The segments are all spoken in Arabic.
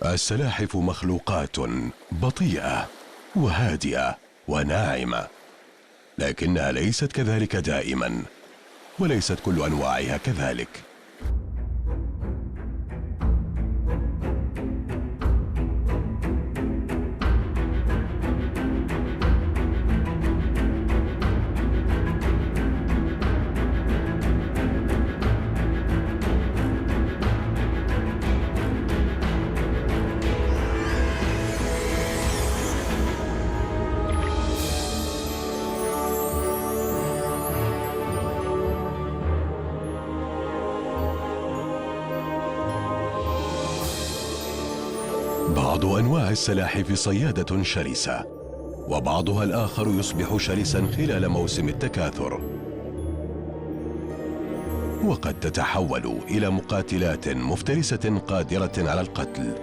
السلاحف مخلوقات بطيئة وهادئة وناعمة، لكنها ليست كذلك دائما، وليست كل أنواعها كذلك. بعض أنواع السلاحف صيادة شرسة، وبعضها الآخر يصبح شرسا خلال موسم التكاثر، وقد تتحول إلى مقاتلات مفترسة قادرة على القتل.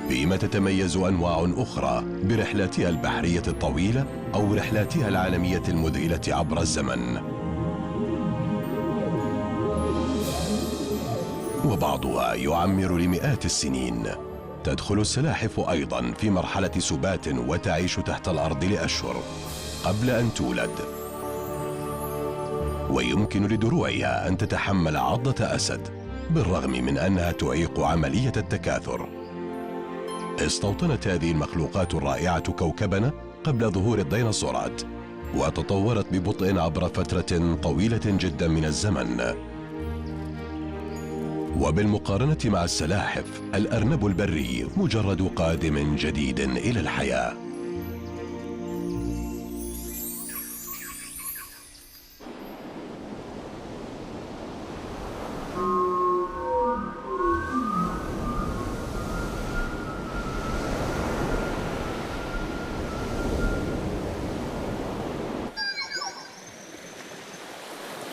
فيما تتميز أنواع أخرى برحلاتها البحرية الطويلة أو رحلاتها العالمية المذهلة عبر الزمن، وبعضها يعمر لمئات السنين. تدخل السلاحف أيضا في مرحلة سبات وتعيش تحت الأرض لأشهر قبل أن تولد، ويمكن لدروعها أن تتحمل عضة أسد بالرغم من أنها تعيق عملية التكاثر. استوطنت هذه المخلوقات الرائعة كوكبنا قبل ظهور الديناصورات، وتطورت ببطء عبر فترة طويلة جدا من الزمن. وبالمقارنة مع السلاحف، الأرنب البري مجرد قادم جديد إلى الحياة.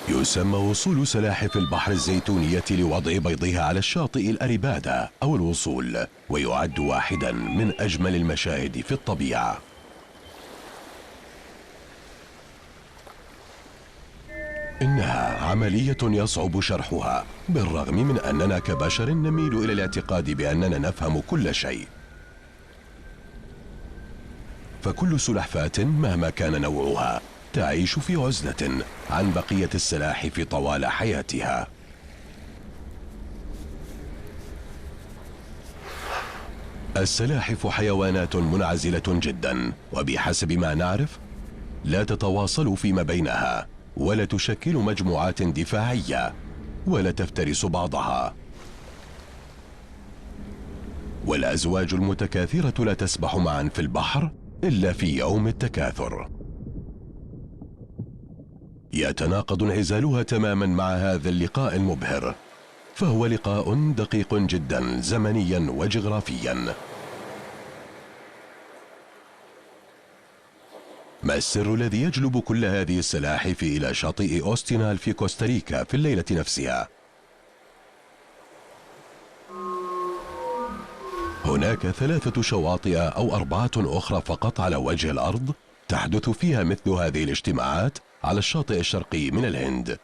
يسمى وصول سلاحف البحر الزيتونية لوضع بيضها على الشاطئ الأريبادا أو الوصول، ويعد واحدا من أجمل المشاهد في الطبيعة. إنها عملية يصعب شرحها، بالرغم من أننا كبشر نميل إلى الاعتقاد بأننا نفهم كل شيء. فكل سلحفاة مهما كان نوعها تعيش في عزلة عن بقية السلاحف طوال حياتها. السلاحف حيوانات منعزلة جدا، وبحسب ما نعرف لا تتواصل فيما بينها، ولا تشكل مجموعات دفاعية، ولا تفترس بعضها. والأزواج المتكاثرة لا تسبح معا في البحر إلا في يوم التكاثر. يتناقض انعزالها تماما مع هذا اللقاء المبهر، فهو لقاء دقيق جدا زمنيا وجغرافيا. ما السر الذي يجلب كل هذه السلاحف إلى شاطئ أوستينال في كوستاريكا في الليلة نفسها؟ هناك 3 شواطئ أو 4 أخرى فقط على وجه الأرض تحدث فيها مثل هذه الاجتماعات على الشاطئ الشرقي من الهند.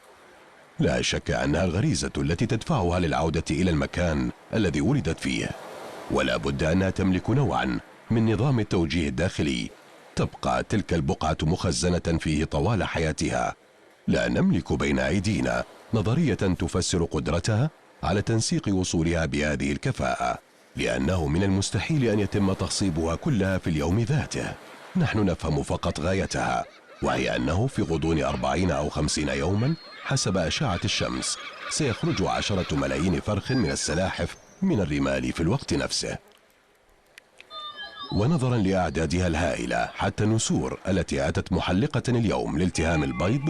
لا شك أنها الغريزة التي تدفعها للعودة إلى المكان الذي ولدت فيه، ولا بد أنها تملك نوعا من نظام التوجيه الداخلي تبقى تلك البقعة مخزنة فيه طوال حياتها. لا نملك بين أيدينا نظرية تفسر قدرتها على تنسيق وصولها بهذه الكفاءة، لأنه من المستحيل أن يتم تخصيبها كلها في اليوم ذاته. نحن نفهم فقط غايتها، وهي أنه في غضون 40 أو 50 يوما حسب أشعة الشمس سيخرج 10 ملايين فرخ من السلاحف من الرمال في الوقت نفسه. ونظرا لأعدادها الهائلة، حتى النسور التي أتت محلقة اليوم لالتهام البيض،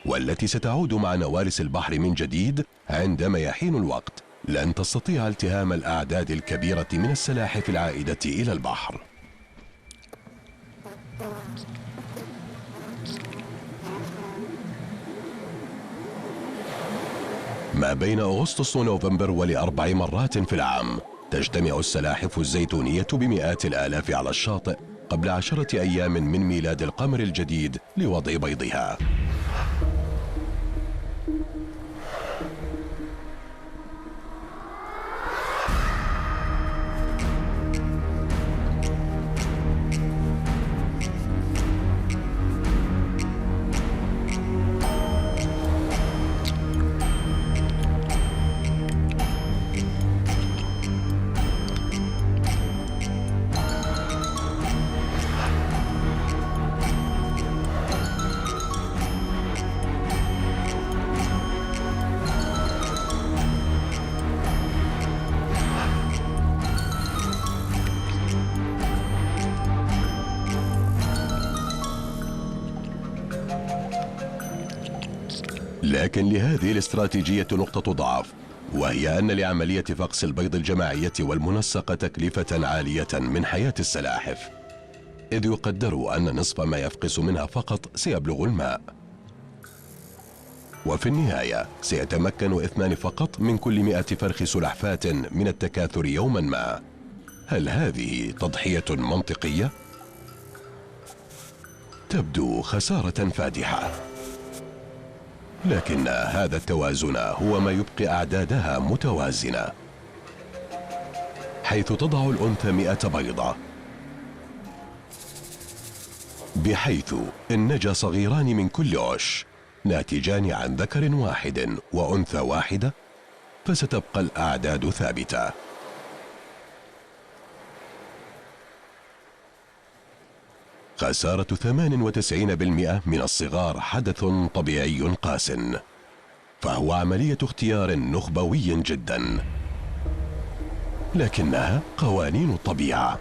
والتي ستعود مع نوارس البحر من جديد عندما يحين الوقت، لن تستطيع التهام الأعداد الكبيرة من السلاحف العائدة إلى البحر. ما بين أغسطس ونوفمبر ول4 مرات في العام تجتمع السلاحف الزيتونية بمئات الآلاف على الشاطئ قبل 10 أيام من ميلاد القمر الجديد لوضع بيضها. لكن لهذه الاستراتيجية نقطة ضعف، وهي أن لعملية فقس البيض الجماعية والمنسقة تكلفة عالية من حياة السلاحف، إذ يقدر أن نصف ما يفقس منها فقط سيبلغ الماء، وفي النهاية سيتمكن 2 فقط من كل 100 فرخ سلحفاة من التكاثر يوما ما. هل هذه تضحية منطقية؟ تبدو خسارة فادحة، لكن هذا التوازن هو ما يبقي أعدادها متوازنة، حيث تضع الأنثى 100 بيضة، بحيث إن نجا صغيران من كل عش ناتجان عن ذكر واحد وأنثى واحدة، فستبقى الأعداد ثابتة. خسارة 98% من الصغار حدث طبيعي قاس، فهو عملية اختيار نخبوي جدا، لكنها قوانين الطبيعة.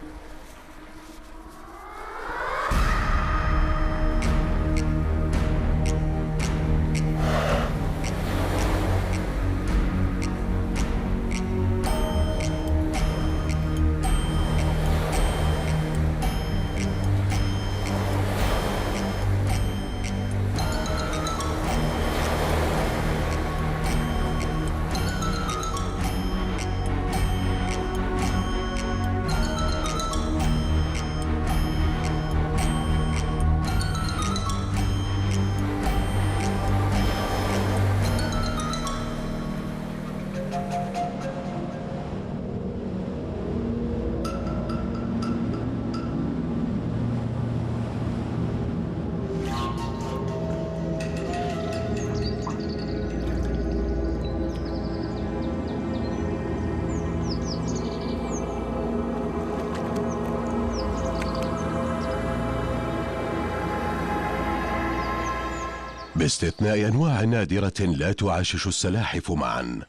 باستثناء أنواع نادرة لا تعاشش السلاحف معا،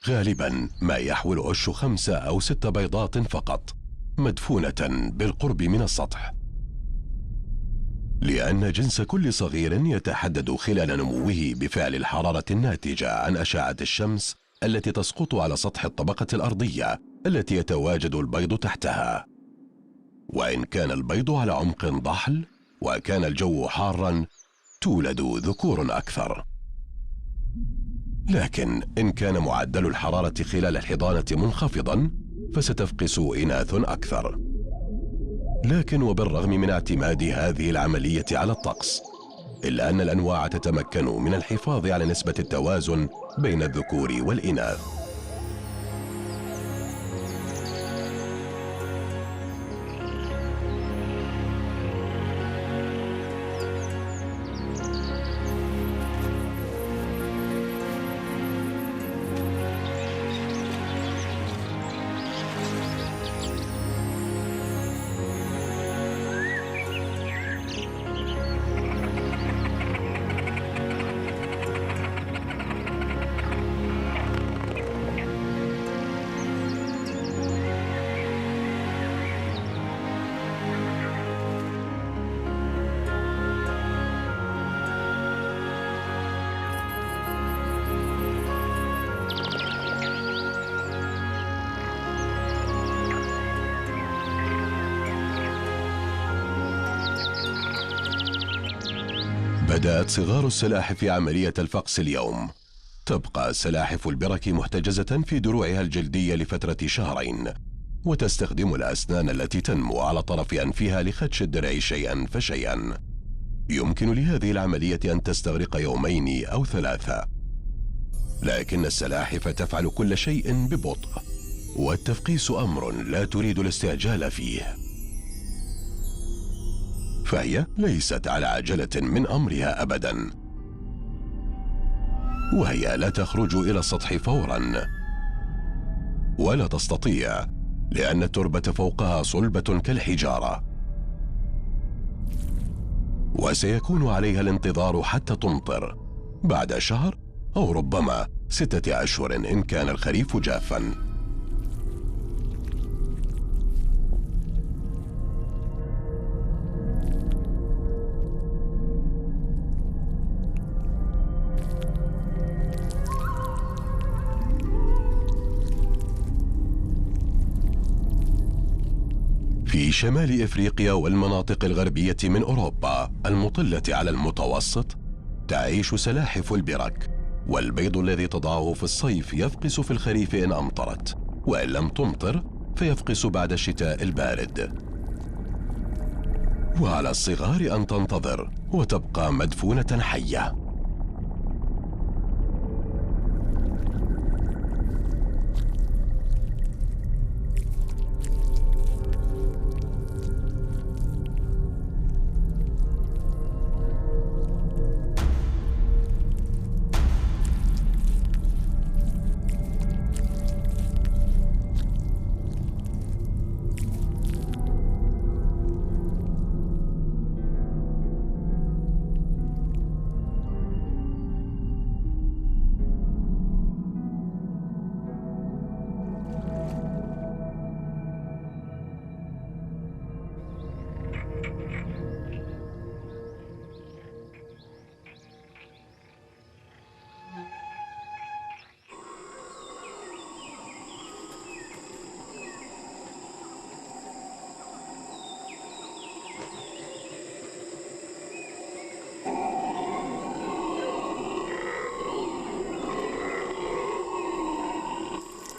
غالبا ما يحول عش 5 أو 6 بيضات فقط مدفونة بالقرب من السطح، لأن جنس كل صغير يتحدد خلال نموه بفعل الحرارة الناتجة عن أشعة الشمس التي تسقط على سطح الطبقة الأرضية التي يتواجد البيض تحتها. وإن كان البيض على عمق ضحل وكان الجو حارا تولد ذكور أكثر، لكن إن كان معدل الحرارة خلال الحضانة منخفضا فستفقس إناث أكثر. لكن وبالرغم من اعتماد هذه العملية على الطقس، إلا أن الأنواع تتمكن من الحفاظ على نسبة التوازن بين الذكور والإناث. بدأت صغار السلاحف عملية الفقس اليوم. تبقى سلاحف البرك محتجزة في دروعها الجلدية لفترة 2 شهر، وتستخدم الأسنان التي تنمو على طرف أنفها لخدش الدرع شيئا فشيئا. يمكن لهذه العملية أن تستغرق 2 أو 3، لكن السلاحف تفعل كل شيء ببطء، والتفقيس أمر لا تريد الاستعجال فيه، فهي ليست على عجلة من أمرها أبدا، وهي لا تخرج إلى السطح فورا، ولا تستطيع لأن التربة فوقها صلبة كالحجارة، وسيكون عليها الانتظار حتى تمطر بعد 1 شهر أو ربما 6 أشهر إن كان الخريف جافا. في شمال إفريقيا والمناطق الغربية من أوروبا المطلة على المتوسط تعيش سلاحف البرك، والبيض الذي تضعه في الصيف يفقس في الخريف إن أمطرت، وإن لم تمطر فيفقس بعد الشتاء البارد. وعلى الصغار أن تنتظر وتبقى مدفونة حية.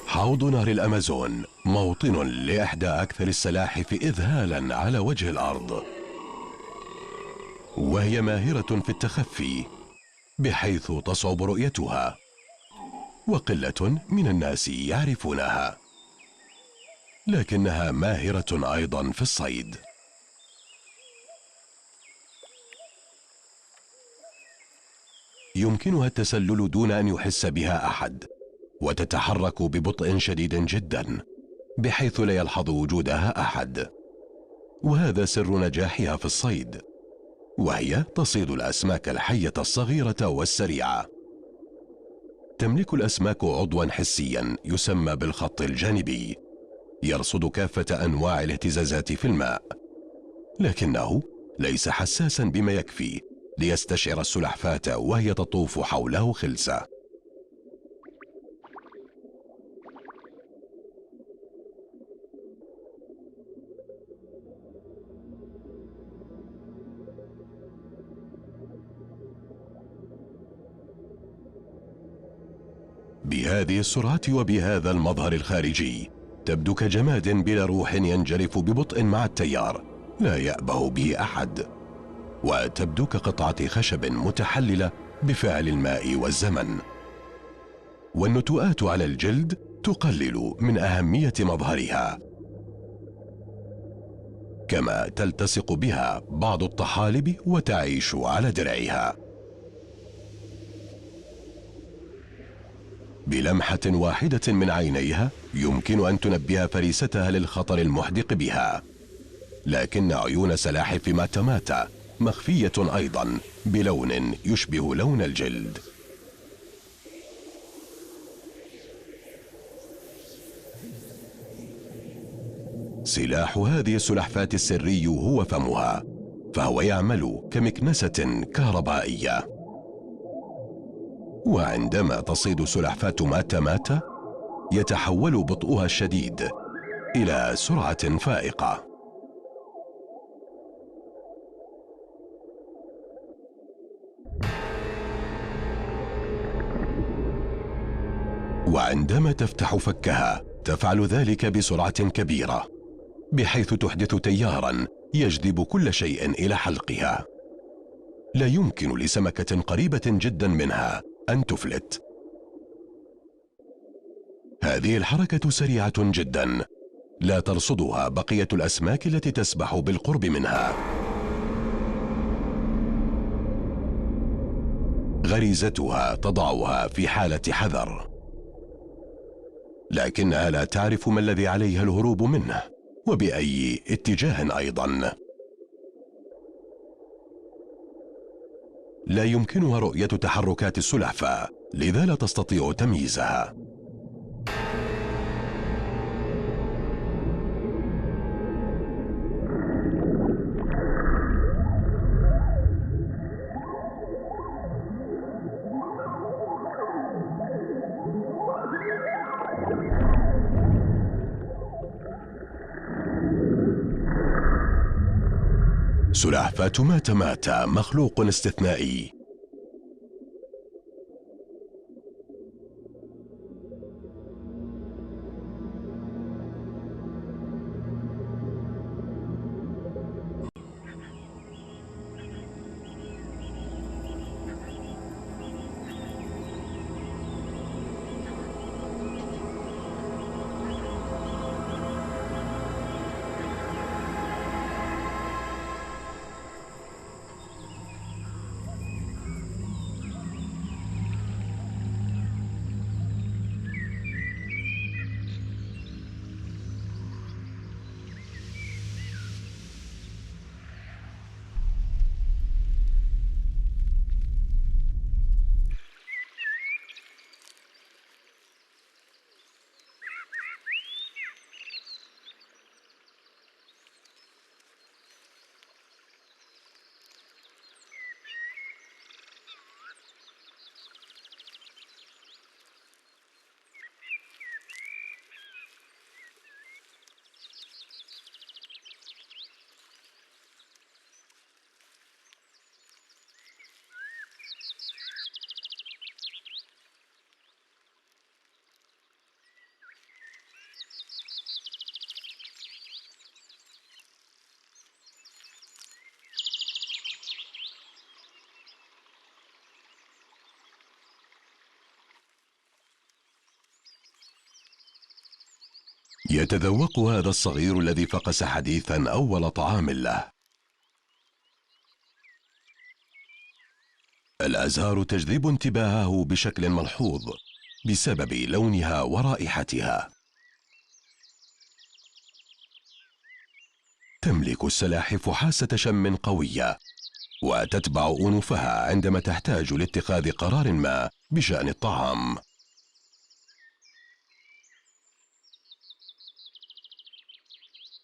حوض نهر الأمازون موطن لإحدى أكثر السلاحف إذهالا على وجه الأرض، وهي ماهرة في التخفي بحيث تصعب رؤيتها، وقلة من الناس يعرفونها، لكنها ماهرة أيضا في الصيد. يمكنها التسلل دون أن يحس بها أحد، وتتحرك ببطء شديد جدا بحيث لا يلحظ وجودها أحد، وهذا سر نجاحها في الصيد، وهي تصيد الأسماك الحية الصغيرة والسريعة. تملك الأسماك عضوا حسيا يسمى بالخط الجانبي يرصد كافة أنواع الاهتزازات في الماء، لكنه ليس حساسا بما يكفي ليستشعر السلحفاة وهي تطوف حوله خلسة. بهذه السرعة وبهذا المظهر الخارجي تبدو كجماد بلا روح ينجرف ببطء مع التيار لا يأبه به أحد، وتبدو كقطعة خشب متحللة بفعل الماء والزمن. والنتوءات على الجلد تقلل من أهمية مظهرها، كما تلتصق بها بعض الطحالب وتعيش على درعها. بلمحة واحدة من عينيها يمكن أن تنبه فريستها للخطر المحدق بها، لكن عيون سلاحف ماتاماتا مخفية أيضا بلون يشبه لون الجلد. سلاح هذه السلحفاة السري هو فمها، فهو يعمل كمكنسة كهربائية، وعندما تصيد سلحفاة ماتاماتا يتحول بطئها الشديد إلى سرعة فائقة. وعندما تفتح فكها تفعل ذلك بسرعة كبيرة بحيث تحدث تيارا يجذب كل شيء إلى حلقها. لا يمكن لسمكة قريبة جدا منها أن تفلت. هذه الحركة سريعة جدا لا ترصدها بقية الأسماك التي تسبح بالقرب منها. غريزتها تضعها في حالة حذر، لكنها لا تعرف ما الذي عليها الهروب منه وبأي اتجاه أيضا. لا يمكنها رؤية تحركات السلحفاة، لذا لا تستطيع تمييزها. سلحفاة ماتا ماتا مخلوق استثنائي. يتذوق هذا الصغير الذي فقس حديثا أول طعام له. الأزهار تجذب انتباهه بشكل ملحوظ بسبب لونها ورائحتها. تملك السلاحف حاسة شم قوية، وتتبع أنوفها عندما تحتاج لاتخاذ قرار ما بشأن الطعام.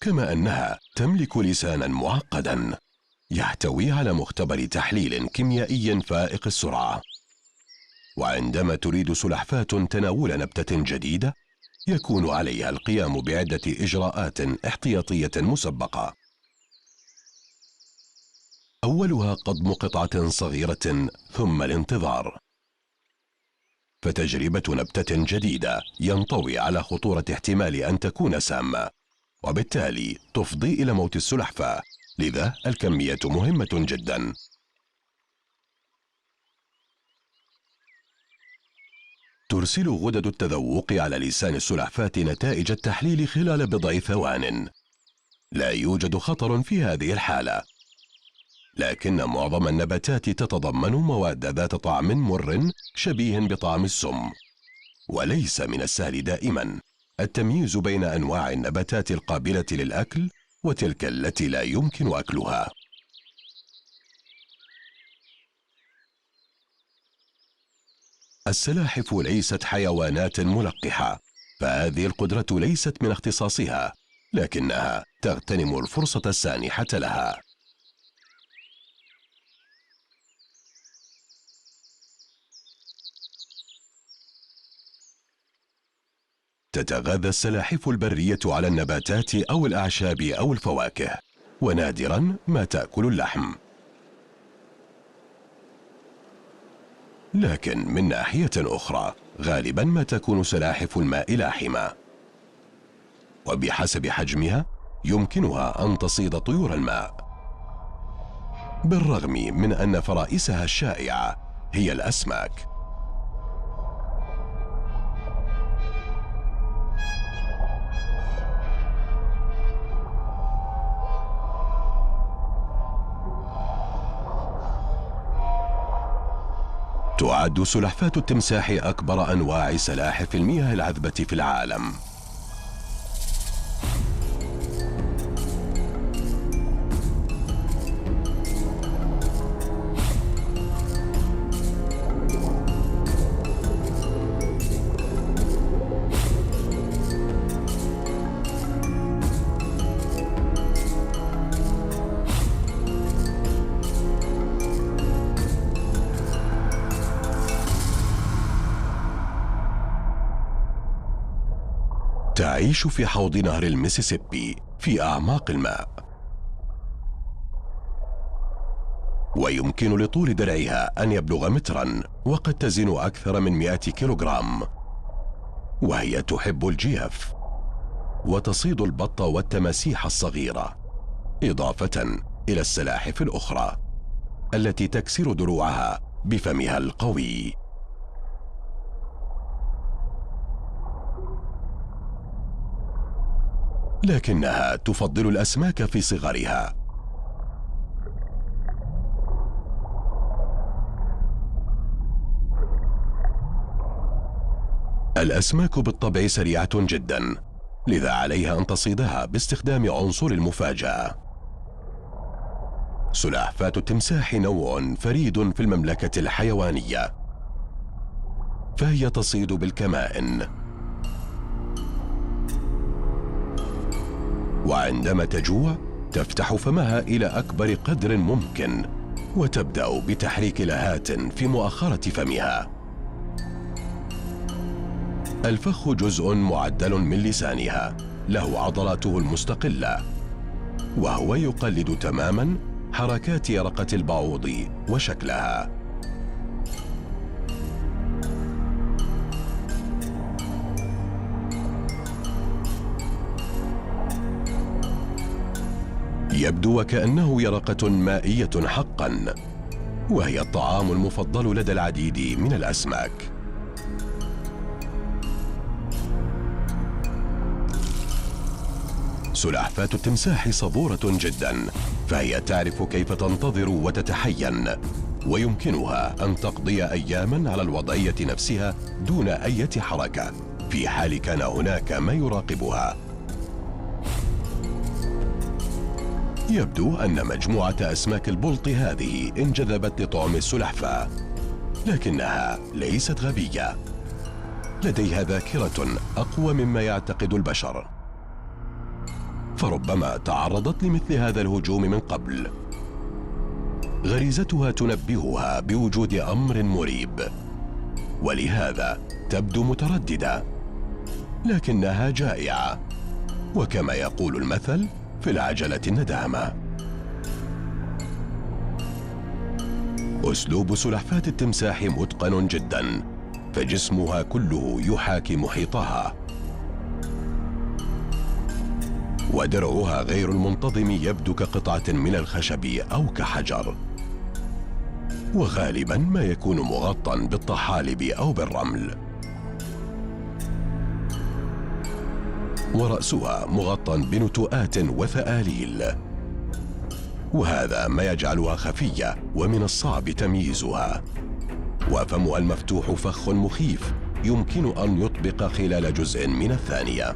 كما أنها تملك لسانا معقدا يحتوي على مختبر تحليل كيميائي فائق السرعة. وعندما تريد سلحفاة تناول نبتة جديدة، يكون عليها القيام بعدة إجراءات احتياطية مسبقة. أولها قضم قطعة صغيرة ثم الانتظار. فتجربة نبتة جديدة ينطوي على خطورة احتمال أن تكون سامة، وبالتالي تفضي إلى موت السلحفاة، لذا الكمية مهمة جدا. ترسل غدد التذوق على لسان السلحفاة نتائج التحليل خلال بضع ثوان. لا يوجد خطر في هذه الحالة، لكن معظم النباتات تتضمن مواد ذات طعم مر شبيه بطعم السم، وليس من السهل دائما التمييز بين أنواع النباتات القابلة للأكل وتلك التي لا يمكن أكلها. السلاحف ليست حيوانات ملقحة، فهذه القدرة ليست من اختصاصها، لكنها تغتنم الفرصة السانحة لها. تتغذى السلاحف البرية على النباتات أو الأعشاب أو الفواكه، ونادرا ما تأكل اللحم. لكن من ناحية أخرى غالبا ما تكون سلاحف الماء لاحمة، وبحسب حجمها يمكنها أن تصيد طيور الماء، بالرغم من أن فرائسها الشائعة هي الأسماك. تعد سلحفاة التمساح أكبر أنواع سلاحف المياه العذبة في العالم. تعيش في حوض نهر الميسيسيبي في أعماق الماء. ويمكن لطول درعها أن يبلغ مترا، وقد تزن أكثر من 100 كيلوغرام. وهي تحب الجيف وتصيد البط والتماسيح الصغيرة، إضافة إلى السلاحف الأخرى التي تكسر دروعها بفمها القوي. لكنها تفضل الأسماك في صغرها. الأسماك بالطبع سريعة جدا، لذا عليها أن تصيدها باستخدام عنصر المفاجأة. سلحفاة التمساح نوع فريد في المملكة الحيوانية، فهي تصيد بالكمائن، وعندما تجوع تفتح فمها إلى أكبر قدر ممكن، وتبدأ بتحريك لهات في مؤخرة فمها. الفخ جزء معدل من لسانها له عضلاته المستقلة، وهو يقلد تماما حركات يرقة البعوض وشكلها. يبدو وكأنه يرقة مائية حقا، وهي الطعام المفضل لدى العديد من الأسماك. سلحفاة التمساح صبورة جدا، فهي تعرف كيف تنتظر وتتحين، ويمكنها أن تقضي أياما على الوضعية نفسها دون أي حركة في حال كان هناك ما يراقبها. يبدو أن مجموعة أسماك البلط هذه انجذبت لطعم السلحفاة، لكنها ليست غبية، لديها ذاكرة أقوى مما يعتقد البشر، فربما تعرضت لمثل هذا الهجوم من قبل. غريزتها تنبهها بوجود أمر مريب، ولهذا تبدو مترددة، لكنها جائعة، وكما يقول المثل: في العجلة الندامة. أسلوب سلحفاة التمساح متقن جدا، فجسمها كله يحاكي محيطها، ودرعها غير المنتظم يبدو كقطعة من الخشب أو كحجر، وغالبا ما يكون مغطى بالطحالب أو بالرمل، ورأسها مغطى بنتوءات وثآليل، وهذا ما يجعلها خفية ومن الصعب تمييزها. وفمها المفتوح فخ مخيف يمكن أن يطبق خلال جزء من الثانية.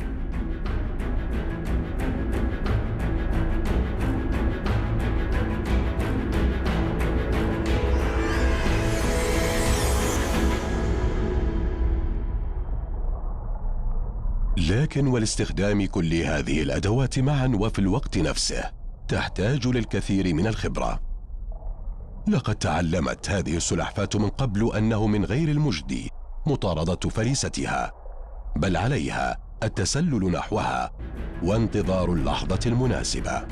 لكن ولاستخدام كل هذه الأدوات معا وفي الوقت نفسه تحتاج للكثير من الخبرة. لقد تعلمت هذه السلحفاة من قبل أنه من غير المجدي مطاردة فريستها، بل عليها التسلل نحوها وانتظار اللحظة المناسبة.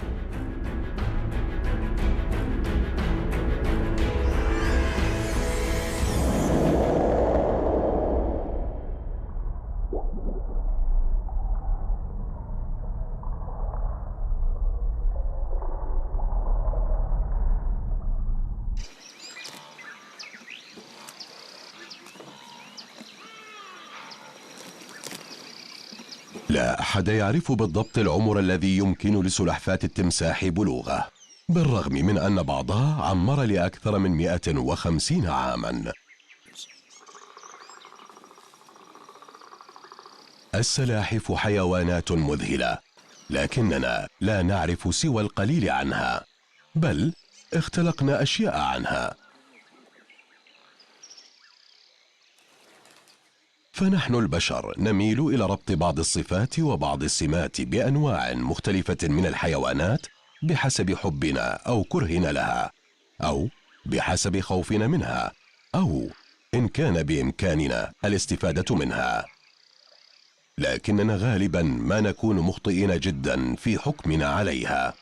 لا أحد يعرف بالضبط العمر الذي يمكن لسلحفاة التمساح بلوغه، بالرغم من أن بعضها عمر لأكثر من 150 عاما. السلاحف حيوانات مذهلة، لكننا لا نعرف سوى القليل عنها، بل اختلقنا أشياء عنها. فنحن البشر نميل إلى ربط بعض الصفات وبعض السمات بأنواع مختلفة من الحيوانات بحسب حبنا أو كرهنا لها، أو بحسب خوفنا منها، أو إن كان بإمكاننا الاستفادة منها. لكننا غالبا ما نكون مخطئين جدا في حكمنا عليها.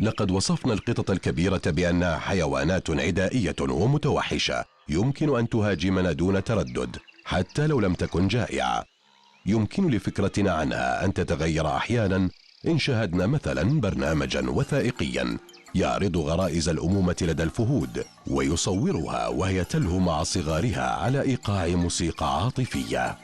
لقد وصفنا القطط الكبيرة بأنها حيوانات عدائية ومتوحشة يمكن أن تهاجمنا دون تردد حتى لو لم تكن جائعة. يمكن لفكرتنا عنها أن تتغير أحيانا إن شاهدنا مثلا برنامجا وثائقيا يعرض غرائز الأمومة لدى الفهود ويصورها وهي تلهو مع صغارها على إيقاع موسيقى عاطفية.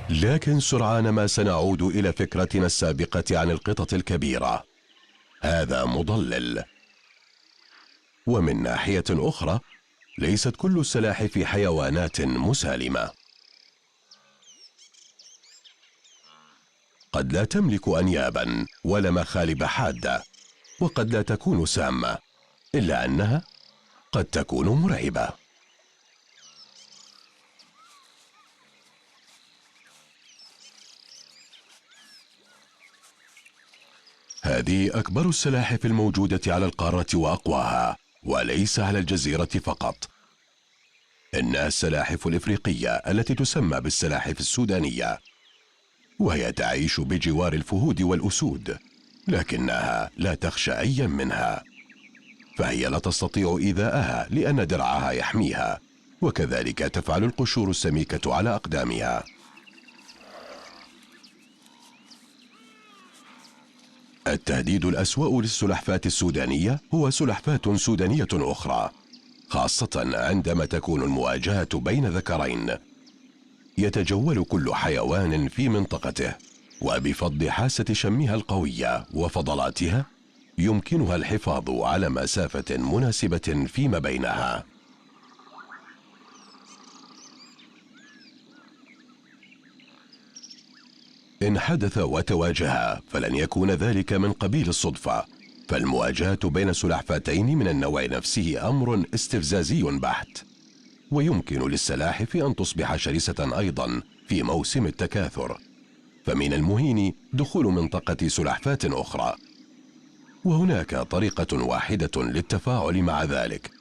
لكن سرعان ما سنعود إلى فكرتنا السابقة عن القطط الكبيرة. هذا مضلل. ومن ناحية أخرى ليست كل السلاحف حيوانات مسالمة. قد لا تملك أنيابا ولا مخالب حادة، وقد لا تكون سامة، إلا أنها قد تكون مرعبة. هذه أكبر السلاحف الموجودة على القارة وأقواها، وليس على الجزيرة فقط. إنها السلاحف الإفريقية التي تسمى بالسلاحف السودانية، وهي تعيش بجوار الفهود والأسود، لكنها لا تخشى أي منها، فهي لا تستطيع إيذاءها لأن درعها يحميها، وكذلك تفعل القشور السميكة على أقدامها. التهديد الأسوأ للسلحفاة السودانية هو سلحفاة سودانية أخرى، خاصة عندما تكون المواجهة بين ذكرين. يتجول كل حيوان في منطقته، وبفضل حاسة شمها القوية وفضلاتها يمكنها الحفاظ على مسافة مناسبة فيما بينها. إن حدث وتواجها فلن يكون ذلك من قبيل الصدفة، فالمواجهة بين سلحفاتين من النوع نفسه أمر استفزازي بحت، ويمكن للسلاحف أن تصبح شرسة أيضا في موسم التكاثر، فمن المهين دخول منطقة سلحفاة أخرى. وهناك طريقة واحدة للتفاعل مع ذلك.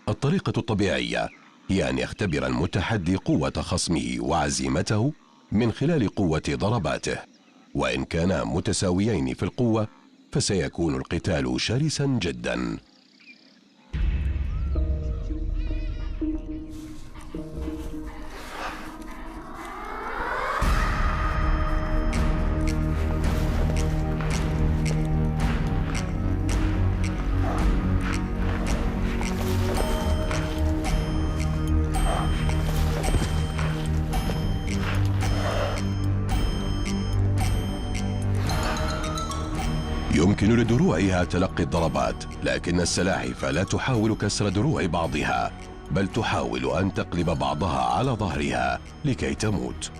الطريقة الطبيعية هي أن يختبر المتحدي قوة خصمه وعزيمته من خلال قوة ضرباته، وإن كانا متساويين في القوة فسيكون القتال شرسا جدا. يمكن لدروعها تلقي الضربات، لكن السلاحف لا تحاول كسر دروع بعضها، بل تحاول أن تقلب بعضها على ظهرها لكي تموت.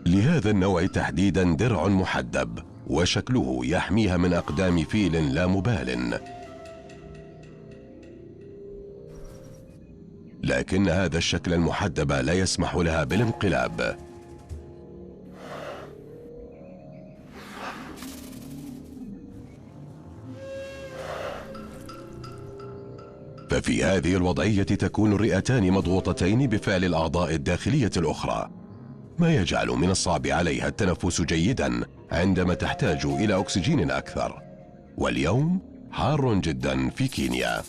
لهذا النوع تحديدا درع محدب، وشكله يحميها من أقدام فيل لا مبال. لكن هذا الشكل المحدب لا يسمح لها بالانقلاب. ففي هذه الوضعية تكون الرئتان مضغوطتين بفعل الأعضاء الداخلية الأخرى، ما يجعل من الصعب عليها التنفس جيدا عندما تحتاج إلى أكسجين أكثر. واليوم حار جدا في كينيا.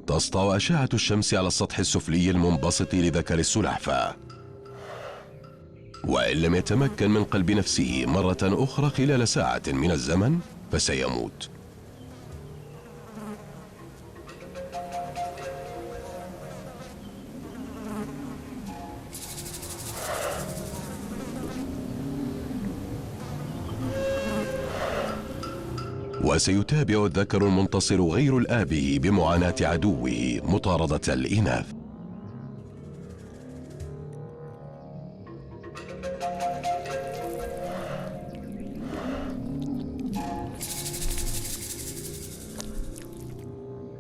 تسطع أشعة الشمس على السطح السفلي المنبسط لذكر السلحفاة، وإن لم يتمكن من قلب نفسه مرة أخرى خلال ساعة من الزمن فسيموت. وسيتابع الذكر المنتصر غير الآبه بمعاناة عدوه مطاردة الإناث.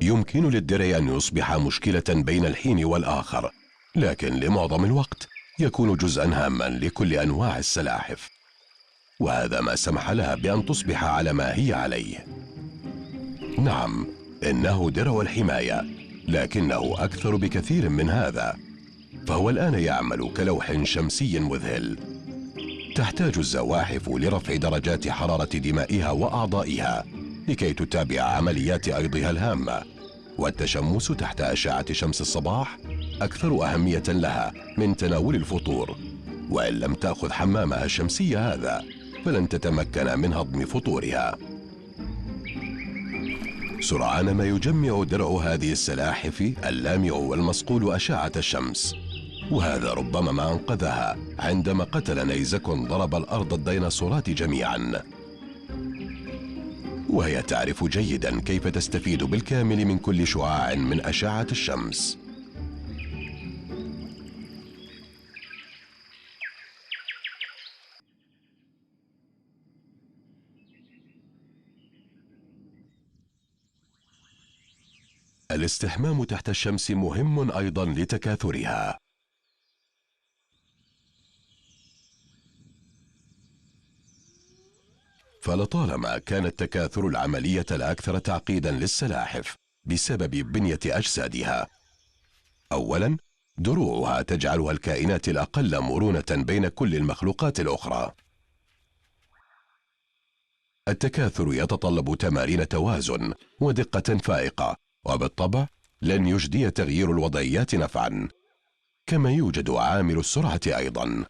يمكن للدرع أن يصبح مشكلة بين الحين والآخر، لكن لمعظم الوقت يكون جزءا هاما لكل أنواع السلاحف، وهذا ما سمح لها بأن تصبح على ما هي عليه. نعم، إنه درع الحماية، لكنه أكثر بكثير من هذا، فهو الآن يعمل كلوح شمسي مذهل. تحتاج الزواحف لرفع درجات حرارة دمائها وأعضائها لكي تتابع عمليات أيضها الهامة، والتشمس تحت أشعة شمس الصباح أكثر أهمية لها من تناول الفطور، وإن لم تأخذ حمامها الشمسي هذا فلن تتمكن من هضم فطورها. سرعان ما يجمع درع هذه السلاحف اللامع والمصقول أشعة الشمس، وهذا ربما ما أنقذها عندما قتل نيزك ضرب الأرض الديناصورات جميعا. وهي تعرف جيدا كيف تستفيد بالكامل من كل شعاع من أشعة الشمس. الاستحمام تحت الشمس مهم أيضا لتكاثرها. فلطالما كان التكاثر العملية الأكثر تعقيدا للسلاحف بسبب بنية أجسادها. أولا، دروعها تجعلها الكائنات الأقل مرونة بين كل المخلوقات الأخرى. التكاثر يتطلب تمارين توازن ودقة فائقة، وبالطبع لن يجدي تغيير الوضعيات نفعا، كما يوجد عامل السرعة أيضا.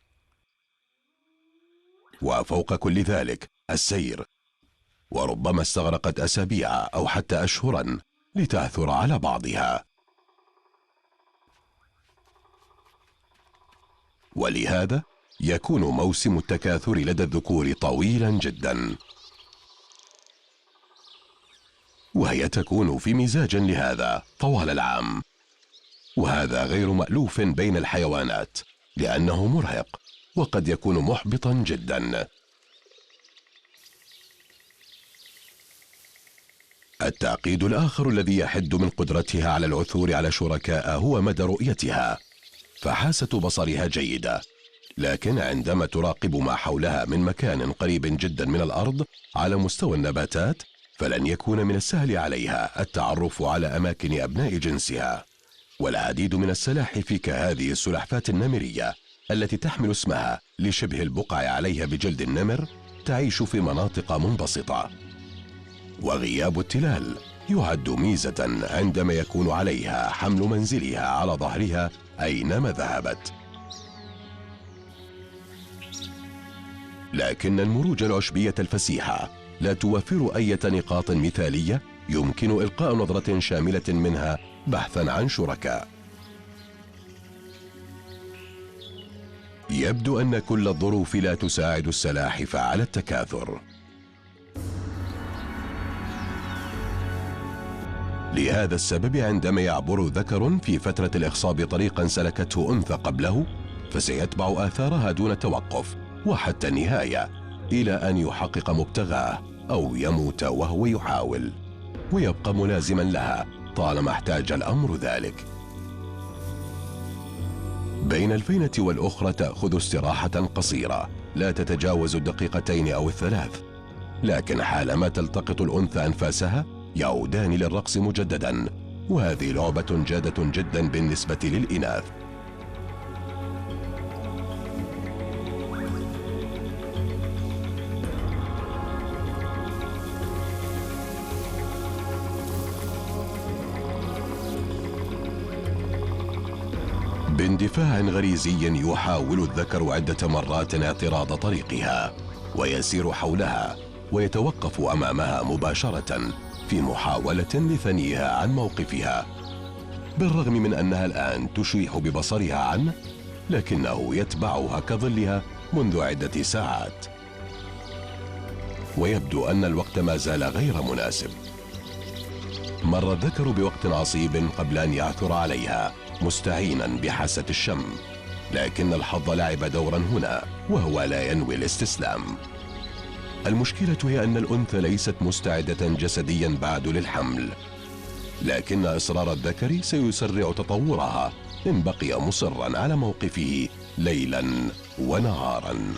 وفوق كل ذلك السير، وربما استغرقت أسابيع أو حتى أشهرا لتعثر على بعضها. ولهذا يكون موسم التكاثر لدى الذكور طويلا جدا، وهي تكون في مزاج لهذا طوال العام، وهذا غير مألوف بين الحيوانات لأنه مرهق وقد يكون محبطا جدا. التعقيد الآخر الذي يحد من قدرتها على العثور على شركاء هو مدى رؤيتها، فحاسة بصرها جيدة، لكن عندما تراقب ما حولها من مكان قريب جدا من الأرض على مستوى النباتات فلن يكون من السهل عليها التعرف على أماكن أبناء جنسها. والعديد من السلاحف كهذه السلحفاة النمرية التي تحمل اسمها لشبه البقع عليها بجلد النمر تعيش في مناطق منبسطة. وغياب التلال يعد ميزة عندما يكون عليها حمل منزلها على ظهرها أينما ذهبت. لكن المروج العشبية الفسيحة لا توفر أي نقاط مثالية يمكن إلقاء نظرة شاملة منها بحثا عن شركاء. يبدو أن كل الظروف لا تساعد السلاحف على التكاثر. لهذا السبب عندما يعبر ذكر في فترة الإخصاب طريقا سلكته أنثى قبله فسيتبع آثارها دون توقف وحتى النهاية إلى أن يحقق مبتغاه أو يموت وهو يحاول، ويبقى ملازما لها طالما احتاج الأمر ذلك. بين الفينة والأخرى تأخذ استراحة قصيرة لا تتجاوز الدقيقتين أو الثلاث، لكن حالما تلتقط الأنثى أنفاسها يعودان للرقص مجددا، وهذه لعبة جادة جدا بالنسبة للإناث. باندفاع غريزي يحاول الذكر عدة مرات اعتراض طريقها ويسير حولها ويتوقف أمامها مباشرة في محاولة لثنيها عن موقفها، بالرغم من أنها الآن تشيح ببصرها عنه، لكنه يتبعها كظلها منذ عدة ساعات. ويبدو أن الوقت ما زال غير مناسب. مر الذكر بوقت عصيب قبل أن يعثر عليها مستعينا بحاسة الشم، لكن الحظ لعب دورا هنا، وهو لا ينوي الاستسلام. المشكلة هي أن الأنثى ليست مستعدة جسديا بعد للحمل، لكن إصرار الذكر سيسرع تطورها إن بقي مصرا على موقفه ليلا ونهارا.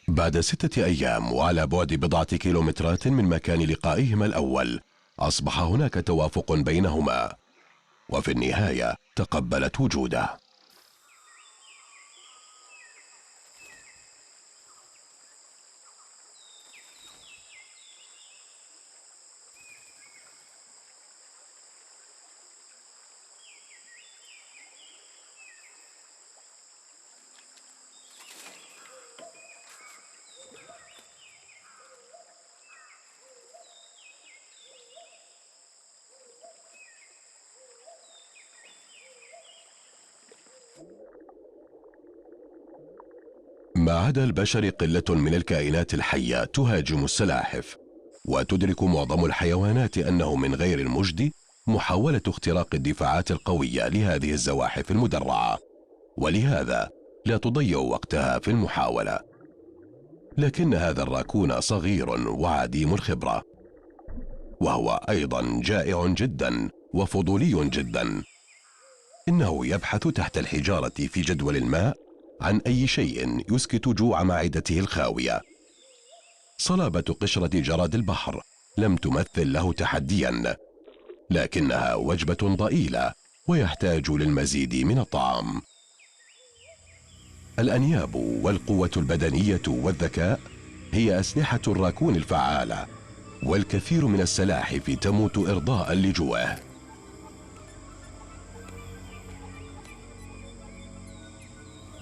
بعد 6 أيام وعلى بعد بضعة كيلومترات من مكان لقائهما الأول، أصبح هناك توافق بينهما، وفي النهاية تقبلت وجوده. ما عدا البشر قلة من الكائنات الحية تهاجم السلاحف، وتدرك معظم الحيوانات أنه من غير المجدي محاولة اختراق الدفاعات القوية لهذه الزواحف المدرعة، ولهذا لا تضيع وقتها في المحاولة. لكن هذا الراكون صغير وعديم الخبرة، وهو أيضا جائع جدا وفضولي جدا. إنه يبحث تحت الحجارة في جدول الماء عن أي شيء يسكت جوع معدته الخاوية. صلابة قشرة جراد البحر لم تمثل له تحديا، لكنها وجبة ضئيلة ويحتاج للمزيد من الطعام. الأنياب والقوة البدنية والذكاء هي أسلحة الراكون الفعالة، والكثير من السلاحف تموت إرضاء لجوعه.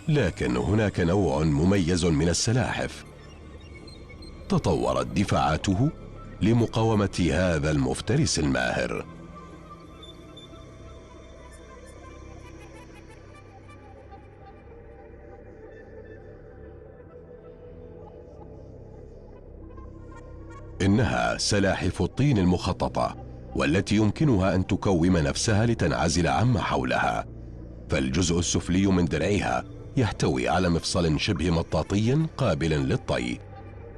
لكن هناك نوع مميز من السلاحف تطورت دفاعاته لمقاومة هذا المفترس الماهر. إنها سلاحف الطين المخططة، والتي يمكنها أن تكوم نفسها لتنعزل عما حولها، فالجزء السفلي من درعها يحتوي على مفصل شبه مطاطي قابل للطي،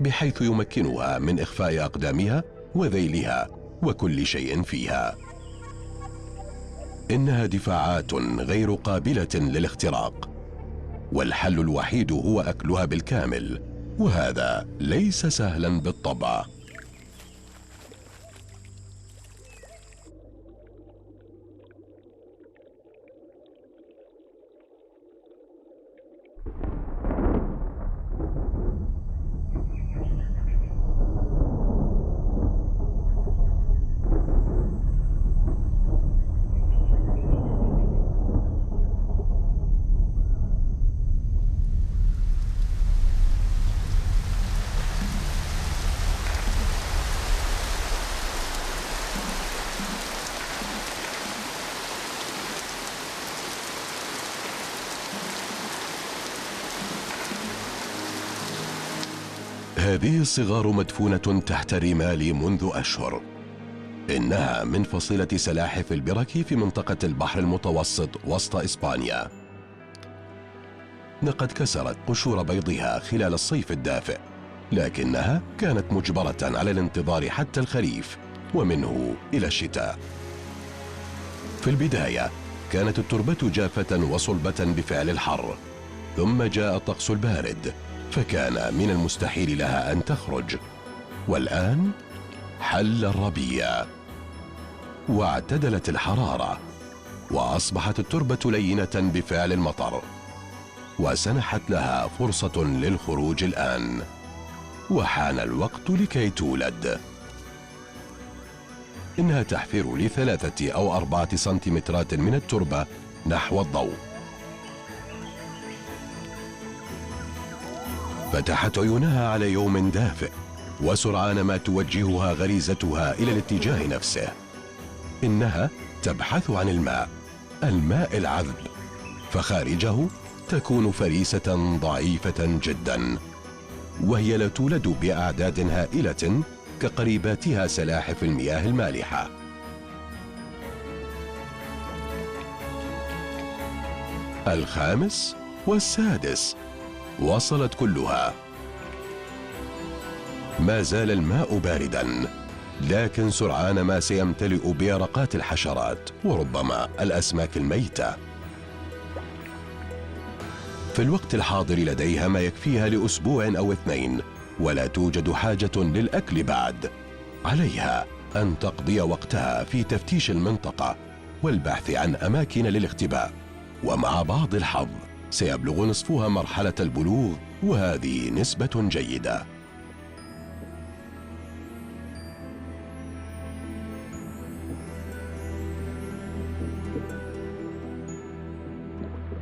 بحيث يمكنها من إخفاء أقدامها وذيلها وكل شيء فيها. إنها دفاعات غير قابلة للاختراق، والحل الوحيد هو أكلها بالكامل، وهذا ليس سهلا بالطبع. هذه الصغار مدفونة تحت الرمال منذ أشهر. إنها من فصيلة سلاحف البركي في منطقة البحر المتوسط وسط إسبانيا. لقد كسرت قشور بيضها خلال الصيف الدافئ، لكنها كانت مجبرة على الانتظار حتى الخريف، ومنه إلى الشتاء. في البداية كانت التربة جافة وصلبة بفعل الحر، ثم جاء الطقس البارد فكان من المستحيل لها أن تخرج. والآن حل الربيع، واعتدلت الحرارة، وأصبحت التربة لينة بفعل المطر، وسنحت لها فرصة للخروج الآن، وحان الوقت لكي تولد. إنها تحفر ل3 أو 4 سنتيمترات من التربة نحو الضوء. فتحت عيونها على يوم دافئ، وسرعان ما توجهها غريزتها إلى الاتجاه نفسه. إنها تبحث عن الماء العذب، فخارجه تكون فريسة ضعيفة جدا، وهي لا تولد بأعداد هائلة كقريباتها سلاحف المياه المالحة. الخامس والسادس وصلت كلها. ما زال الماء باردا، لكن سرعان ما سيمتلئ بيرقات الحشرات وربما الأسماك الميتة. في الوقت الحاضر لديها ما يكفيها لأسبوع أو 2، ولا توجد حاجة للأكل بعد. عليها أن تقضي وقتها في تفتيش المنطقة والبحث عن أماكن للاختباء، ومع بعض الحظ سيبلغ نصفها مرحلة البلوغ، وهذه نسبة جيدة.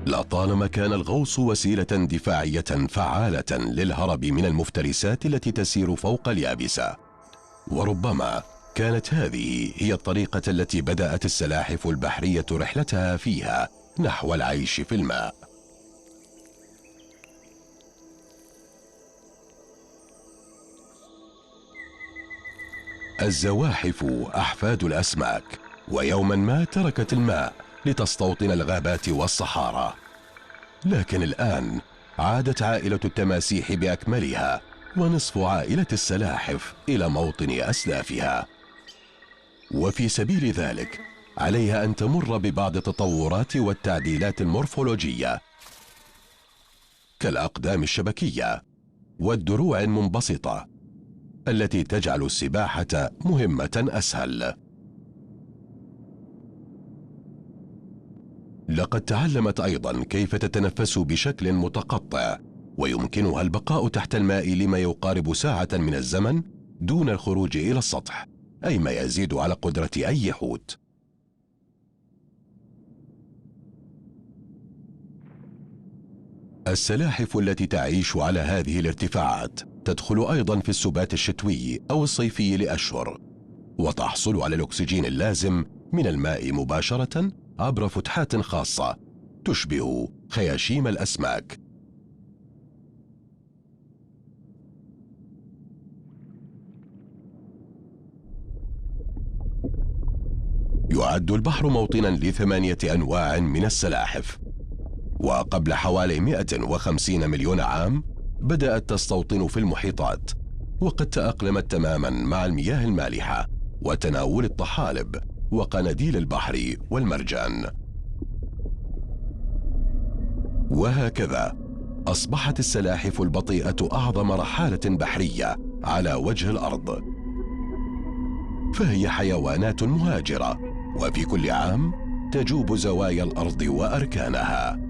لطالما كان الغوص وسيلة دفاعية فعالة للهرب من المفترسات التي تسير فوق اليابسة، وربما كانت هذه هي الطريقة التي بدأت السلاحف البحرية رحلتها فيها نحو العيش في الماء. الزواحف أحفاد الأسماك، ويوما ما تركت الماء لتستوطن الغابات والصحارى، لكن الآن عادت عائلة التماسيح بأكملها ونصف عائلة السلاحف إلى موطن أسلافها. وفي سبيل ذلك عليها أن تمر ببعض التطورات والتعديلات المورفولوجية، كالأقدام الشبكية والدروع المنبسطة التي تجعل السباحة مهمة أسهل. لقد تعلمت أيضا كيف تتنفس بشكل متقطع، ويمكنها البقاء تحت الماء لما يقارب ساعة من الزمن دون الخروج إلى السطح، أي ما يزيد على قدرة أي حوت. السلاحف التي تعيش على هذه الارتفاعات تدخل أيضا في السبات الشتوي أو الصيفي لأشهر، وتحصل على الأكسجين اللازم من الماء مباشرة عبر فتحات خاصة تشبه خياشيم الأسماك. يعد البحر موطنا ل8 أنواع من السلاحف، وقبل حوالي 150 مليون عام بدأت تستوطن في المحيطات، وقد تأقلمت تماما مع المياه المالحة وتناول الطحالب وقناديل البحر والمرجان. وهكذا أصبحت السلاحف البطيئة أعظم رحالة بحرية على وجه الأرض، فهي حيوانات مهاجرة، وفي كل عام تجوب زوايا الأرض وأركانها.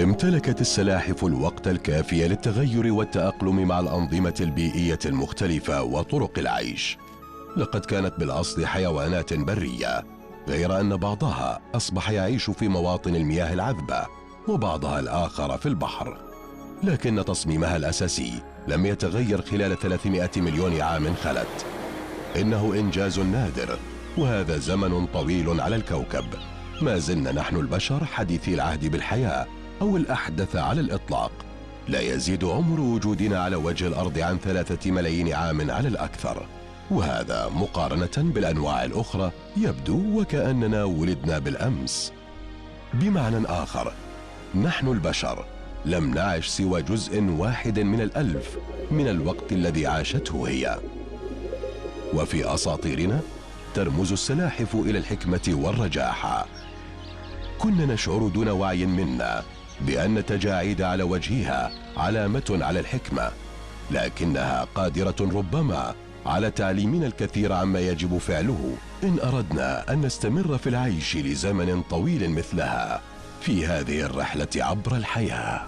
امتلكت السلاحف الوقت الكافي للتغير والتأقلم مع الأنظمة البيئية المختلفة وطرق العيش. لقد كانت بالأصل حيوانات برية، غير أن بعضها أصبح يعيش في مواطن المياه العذبة وبعضها الآخر في البحر، لكن تصميمها الأساسي لم يتغير خلال 300 مليون عام خلت. إنه إنجاز نادر، وهذا زمن طويل على الكوكب. ما زلنا نحن البشر حديثي العهد بالحياة أو الأحدث على الإطلاق، لا يزيد عمر وجودنا على وجه الأرض عن 3 ملايين عام على الأكثر، وهذا مقارنة بالأنواع الأخرى يبدو وكأننا ولدنا بالأمس. بمعنى آخر، نحن البشر لم نعش سوى جزء واحد من الألف من الوقت الذي عاشته هي. وفي أساطيرنا ترمز السلاحف إلى الحكمة والرجاحة. كنا نشعر دون وعي منا بأن التجاعيد على وجهها علامة على الحكمة، لكنها قادرة ربما على تعليمنا الكثير عما يجب فعله إن أردنا أن نستمر في العيش لزمن طويل مثلها في هذه الرحلة عبر الحياة.